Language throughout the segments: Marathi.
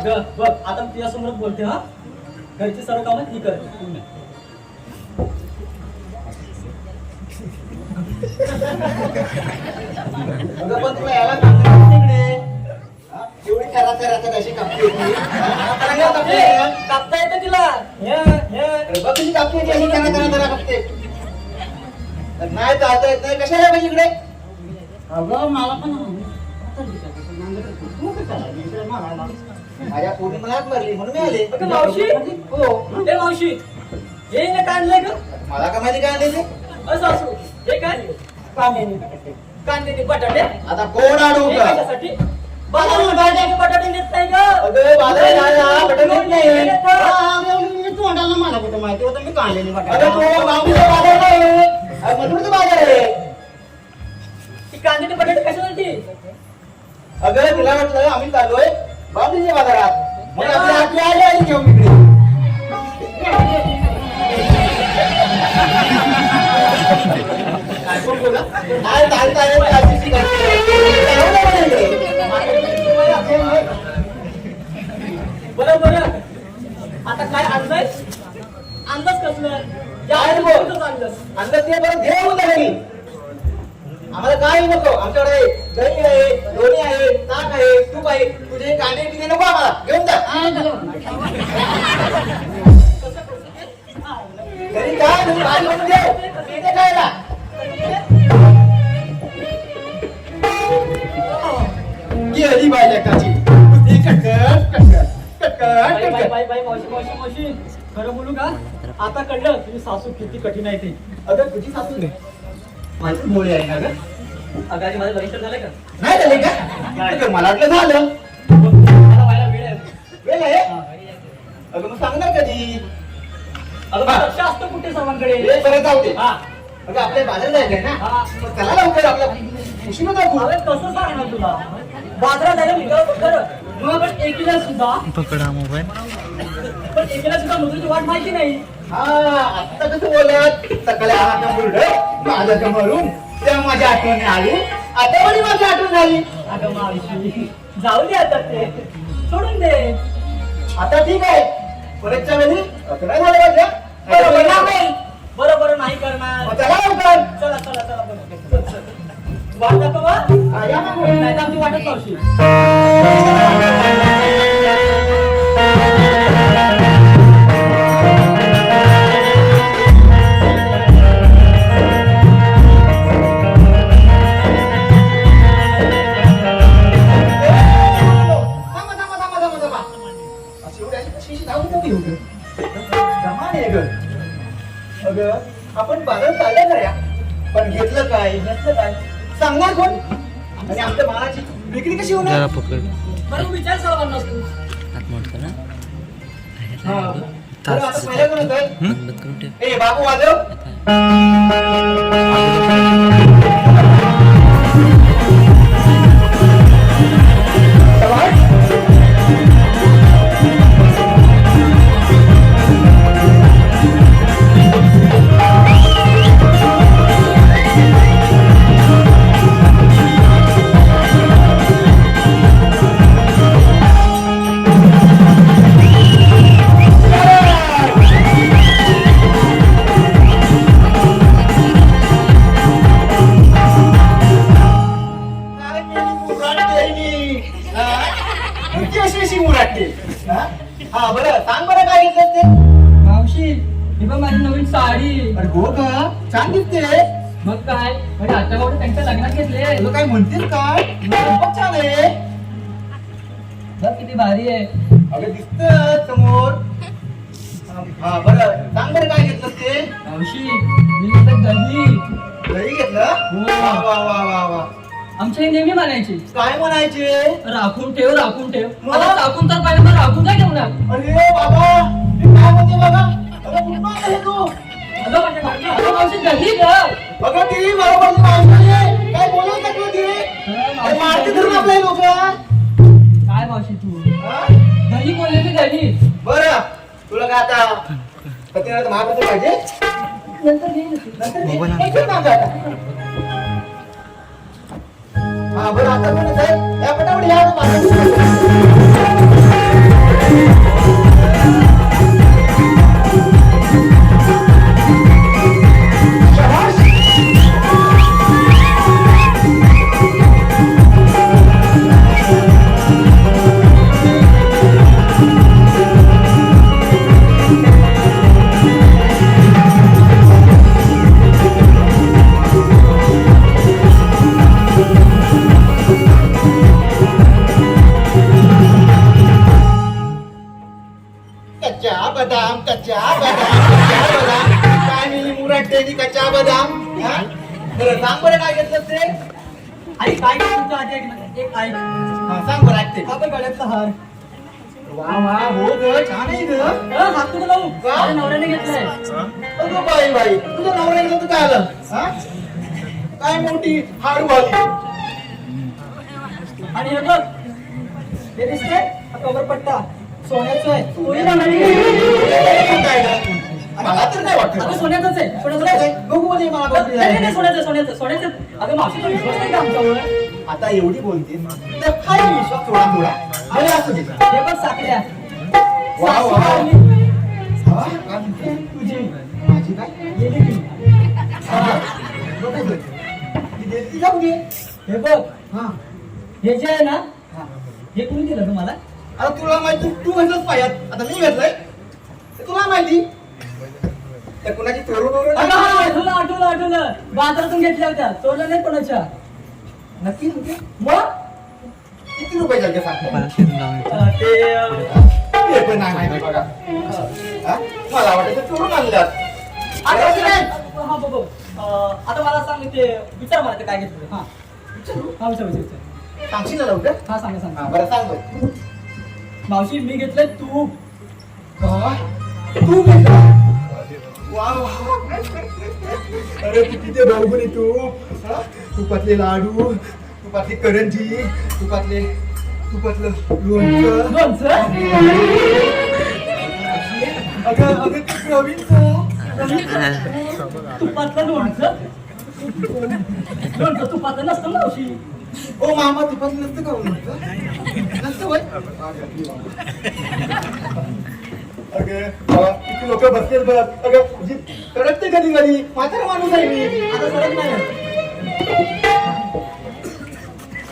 अगं बघ आता मी तुझ्यासमोर बोलते हा. घरची सर्व कामं ती करते. अगं पण तुला याला कापते तिकडे एवढी करा तर अशी कापते होती. कापता येतं तिला. बघ तुझी कापते होती अशी करा कापते. नाही चालता येत नाही कशाला पाहिजे इकडे. अगं मला पण माझ्या पोरी मलाच मारली म्हणून मी आले. अगं मावशी हो ए मावशी हे ना काय आणलंय ग. मला का माहिती काय आले ते. असं असू हे काय कांदे बटाटे. आता कोण आणू हे का कशासाठी? बाजारात बटाटे नेत नाही ग. अगं बाजारात बटाटे नाही. मी तोंडाला मला कुठं माहिती होतं मी काढलेली बटाटे. अगं तो बाबूचा बाजार नाही मधुरचा बाजार आहे. ती कांदे बटाटे कशासाठी? अगं तिला वाटलं आम्ही चाललोय बाबूच्या बाजारात मग आपल्या हाती आले आणि घेऊन इकडे. काय पण बोला काय बरोबर आता काय आणलंय अंदाज कसलं अंदाज ते बरं घेऊन घरी आम्हाला काय नको. आमच्याकडे दही आहे लोणी आहे ताक आहे तूप आहे. तुझे कांदे पिणे नको आम्हाला घेऊन जा. घरी काय तुम्ही भाजी बनवून दे इथे खायला. गेली बाई लेकाची मावशी खरं बोलू का आता कळलं तुझी सासू किती कठीण आहे ती. अगं तुझी सासू नाही माझी मुळे आहे ना ग. अगं आधी माझं लग्न झालंय का? नाही झाले का मला वाटलं झालं. मला व्हायला वेळ आहे. वेळ आहे अगं मग सांगणार कधी. अगं लक्ष असतं कुठे सर्वांकडे. हे बरं जाऊ दे. हा अगं आपल्या बाजार जायचंय ना हा. मग चला लवकर आपल्या उशीर जाऊ. अरे कसं सांगणार तुला बाजारात जायला निघालो खरं मग आपण एकीला सुद्धा पकडा मोबाईल. पण एकीला सुद्धा मधुरची वाट माहिती नाही. हा आता कसं बोलत सकाळी आला बुरड माझ्या मारून तेव्हा माझी आठवण आली. आता पण माझी आठवण झाली. अगं मावशी जाऊ दे आता ते सोडून दे. आता ठीक आहे परतच्या वेळी असं नाही झालं पाहिजे. बरोबर नाही बरोबर नाही करणार. मग चला लवकर. चला चला चला बरोबर वाट दाखवा हा, या मग. नाही तर आमची वाटच मावशी. अगं आपण बाजार चालल्या खऱ्या पण घेतलं काय सांगणार कोण. आणि आमच्या मालाची विक्री कशी जरा होणार. पकड. बरं विचार सर्वांना तू. हात मोडतो ना. हा. बरं, आता पहिल्या कोण होतं? बंद करून ठेव. ए बाबू वाजव. हा बरं सांग बरं काय घेतलं ते. मावशी ही बघ माझी नवीन साडी. अरे हो का छान दिसते. मग काय म्हणजे आता भाऊ त्यांच्या लग्नात घेतले. तुला काय म्हणतेस काय खूप छान आहे. बघ किती भारी आहे. अगं दिसत समोर. हा बरं सांग बरं काय घेतलं ते. मावशी मी घेतलं दही. दही घेतलं. हो. वा वा वा वा वा. आमच्या हे नेहमी म्हणायची काय म्हणायचे. राखून ठेव राखून ठेव. मग? मला टाकून तर पाहिजे मग राखून काय ठेवणार. अरे बाबा मी काय म्हणते बघा. अगं कुठं आलं हे तू. अगं माझ्या घरी अगं मावशी दही ग. अगं ती बरोबर माणसाने काय बोलत टाकलं ते. अरे मारते धरून आपले लोक. काय मावशी तू दही बोलले मी दही. बरं तुला काय आता पतीनाथ महाप्रसाद पाहिजे. नंतर घेईन. नंतर ते- मोबाईल हे घेऊन टाका आता. हा बरं आता कोण आहे? या पटापट या. बदाम कच्चा बदाम काय मिली मुराटेनी कच्चा बदाम हा? बरं सांग बरं काय घेतलं ते आई काय घेतलं तुमचं आधी एक ऐक हा, सांग बरं ऐकते हा बघ गळ्यातला हार वा वा हो ग छान आहे ग हात तुला लावू वा. माझ्या नवऱ्याने घेतलाय अगं बाई बाई तुझं नवऱ्यानं तू काय आलं हा? काय मोठी हारू आली आणि हे बघ हे दिसते हा कमरपट्टा सोन्याचा आहे तोही म्हणाली काय ग? मला तर नाही वाटत अगं सोन्याचंच आहे सोन्याचं आहे. बघू मध्ये मला बघ. नाही, नाही, सोन्याचं अगं मावशीचा विश्वास नाही का आमच्यावर आता एवढी बोलते तर काय विश्वास थोडा अरे असू दे हे बघ साखऱ्या वा, वा. साखर हा? काय म्हणते? तुझी माझी काय गेली की हा. बघू दे. ती देते जाऊ दे हे बघ हा हे जे आहे ना हा. हे कोणी दिलं तुम्हाला आता तुला माहिती तू घेतलंच पाहिजे आता मी घेतलंय ते तुला माहिती त्या कुणाची चोरून अगं हा, आठवलं बाजारातून घेतल्या होत्या चोरल्या नाही कोणाच्या नक्की नक्की मग किती रुपये जागे सांग मला शिरून लावायचं ते पण नाही माहिती बघा हा? मला वाटतं चोरून आणल्यात आता असं नाही. हा बघ आता मला सांग ते विचार मला ते काय घेतलं हा विचार सांगशील ना लवकर हा सांगा हा बरं सांग बरं. मावशी मी घेतलंय तू हा? तू घेतलं वा वा. अरे तू किती भाऊगुणी तू हा? तुपातले लाडू तुपातली करंजी तुपातलं लोणचं लोणचं अगं तू प्रवीणचं तुपातलं लोणचं तुपातलं नसतं मावशी ओ मामा तुपातलं नसतं का लोणचं नसतं होय अगं किती लोक बसलेत बघ अगं जी कडकते कधी कधी म्हातारा माणूस आहे मी आता सरत नाही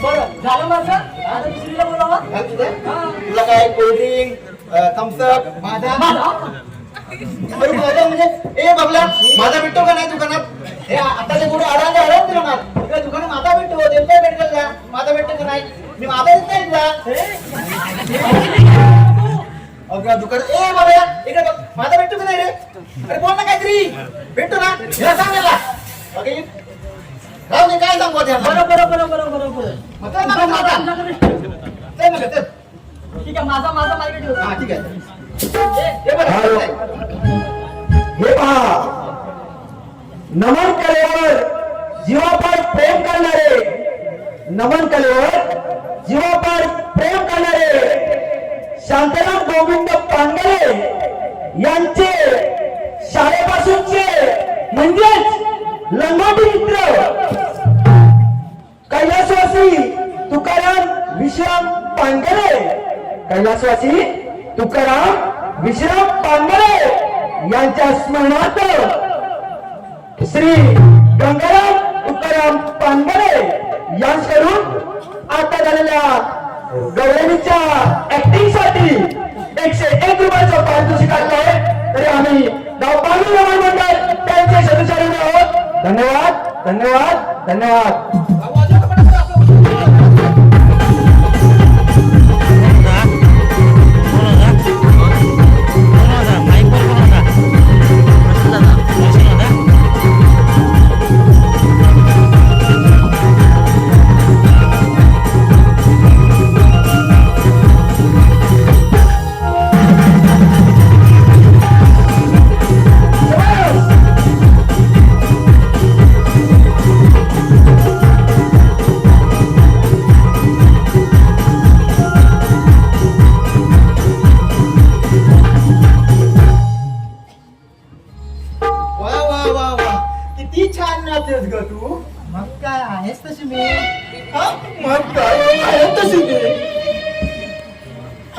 बरं झालं माझं आता दुसरीला बोलावा हा, तुला काय कोल्ड्रिंक थम्सअप माझा अरे माझा म्हणजे ए बबला माझा भेटतो का नाही दुकानात हे आता ते पुढे आराम दुकानात इकडे दुकानात माझा भेटतो देवता भेटेल का माझा भेटतो का नाही मी माझा देत नाही का अगं दुकान ए बाबा इकडे बघ माझा भेटतो का नाही रे अरे बोल ना काहीतरी भेटतो ना हिला सांग मला ओके राहू दे काय सांगू त्या बरोबर ठीक आहे माझा मार्केट ठेवतो हा ठीक आहे हे बरं हे पहा नमन कलेवर जीवापाड प्रेम करणारे शांताराम गोविंद पांडे यांचे शाळेपासूनचे म्हणजेच लंगोटी मित्र कैलासवासी तुकाराम विश्राम पांगरे यांच्या स्मरणार्थ श्री गंगाराम तुकाराम पानगरे यांच्याकडून आता झालेल्या गौरवीच्या ऍक्टिंग साठी 101 रुपयाचं पारितोषिक आहे. तरी आम्ही पालू रमण मंडळ त्यांचे सदस्य आहोत. धन्यवाद.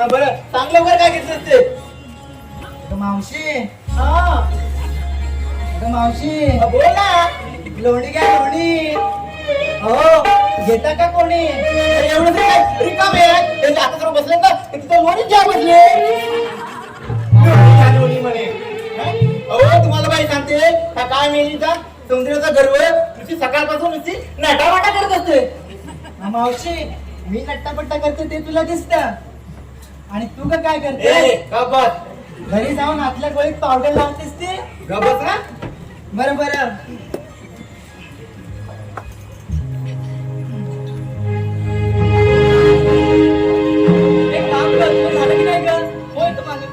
बरं चांगलं वर काय घेतलं ते मावशी मावशी बोल ना लोणी काय लोणी हो घेता का कोणी एवढं काय रिकाम आहे त्यांच्या हातात जर बसले ना तिथे लोणी घ्या बसले लोणी म्हणे अहो तुम्हाला बाई सांगते हा काय मेलीचा सौंदर्याचा गर्व तुझी सकाळपासून नुसती नटावाटा करत असते मावशी मी नट्टापट्टा करते ते तुला दिसत आणि तू का काय करते घरी जाऊन आतल्या गोळीत पावडर लावतेस ते गबस ना बरं बरं एक काम कर तुला झालं की नाही का होय तर माझं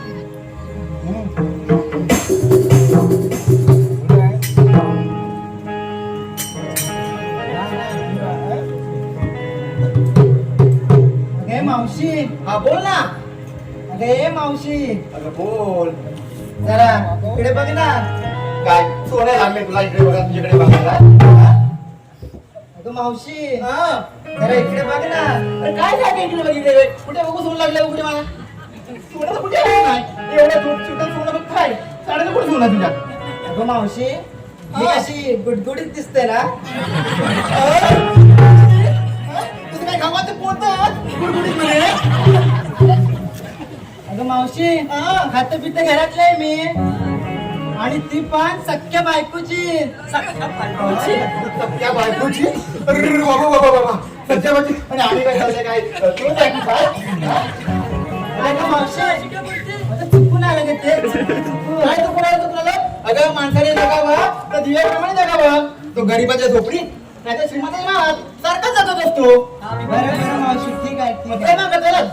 अगे मावशी हा बोल ना अगे मावशी अगं बोल जरा इकडे बघ ना काय सोने लागले तुला इकडे बघा तुझ्याकडे बघायला अगं मावशी हा जरा इकडे बघ ना अरे काय झालं इकडे बघितले कुठे बघू सोन लागले उकडे मला सोनं कुठे आहे नाही एवढं छोटं सोनं बघ काय साड्याला कुठे सोनं तुझ्या अगं मावशी मी कशी गुडगुडीत दिसते ना तुझं काय गावात पोहत गुडगुडीत म्हणे अगं मावशी खातं पितं घरातलं आहे मी आणि ती पण सख्या बायकोची त्या बायकोची अरे बाबा बाबा बाबा सध्या बाबा आणि आम्ही काय झालं काय तुला बायको काय अगं मावशी आता चुकून आलं ग ते काय तो कोणाला तुला अगं माणसाने जगावा तर दिव्याप्रमाणे जगावा तो गरीबाच्या झोपडी नाही तर श्रीमंताच्या नावात सारखाच जात असतो बरं बरं मावशी ठीक आहे ठीक मग आहे काय मागत चला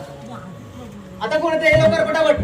आता कोण ते लवकर पटापट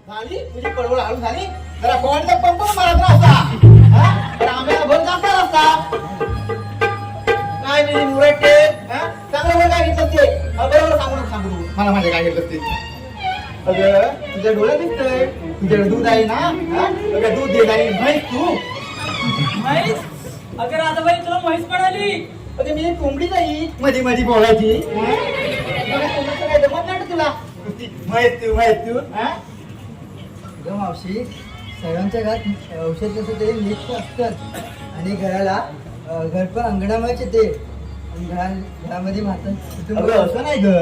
झाली तुझी पळवळ हळू झाली जरा कोणता पंप मारत असता तर आम्हाला भर जास्त असता काय नाही मुरटे चांगलं बरं काय घेतलं ते बरोबर सांगू मला माझ्या काय घेतलं ते अगं तुझ्या डोळ्यात दिसतंय तुझ्याकडे दूध आहे ना अगं दूध देणारी म्हैस तू म्हैस अगं राधाबाई तुला म्हैस पडाली अगं मी कोंबडी नाही मध्ये मध्ये बोलायची कोंबडीचं काय जमत नाही ना तुला म्हैस तू अगं मावशी सगळ्यांच्या घरात औषध जसं ते नीट असतात आणि घराला घर पण अंगणामाच येते आणि घरामध्ये म्हातार अगं असं नाही ग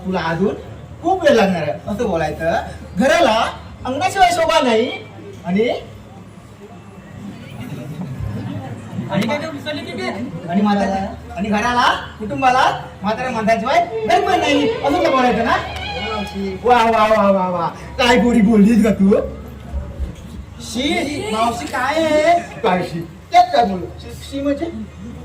तुला अजून खूप वेळ लागणार आहे असं बोलायचं घराला अंगणाशिवाय शोभा नाही आणि आणि काय काय विसरली की काय आणि म्हातारा आणि घराला कुटुंबाला म्हाताऱ्या माणसाशिवाय घर पण नाही असं तर बोलायचं ना मावशी वा वा वा वा वा काय गोडी बोललीस का तू शी मावशी काय आहे काय शी त्यात काय बोललो शी म्हणजे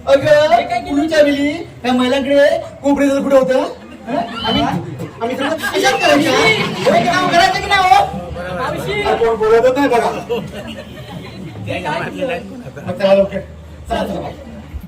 अगं पूर्वीच्या वेळी त्या महिलांकडे कोपऱ्याचं कुठं होतं हं? आम्ही सगळं कशात करायचं होय की काम करायचं की नाही हो मावशी कोण बोलतच नाही बघा ते काय केलं? मग चला लवकर चला चला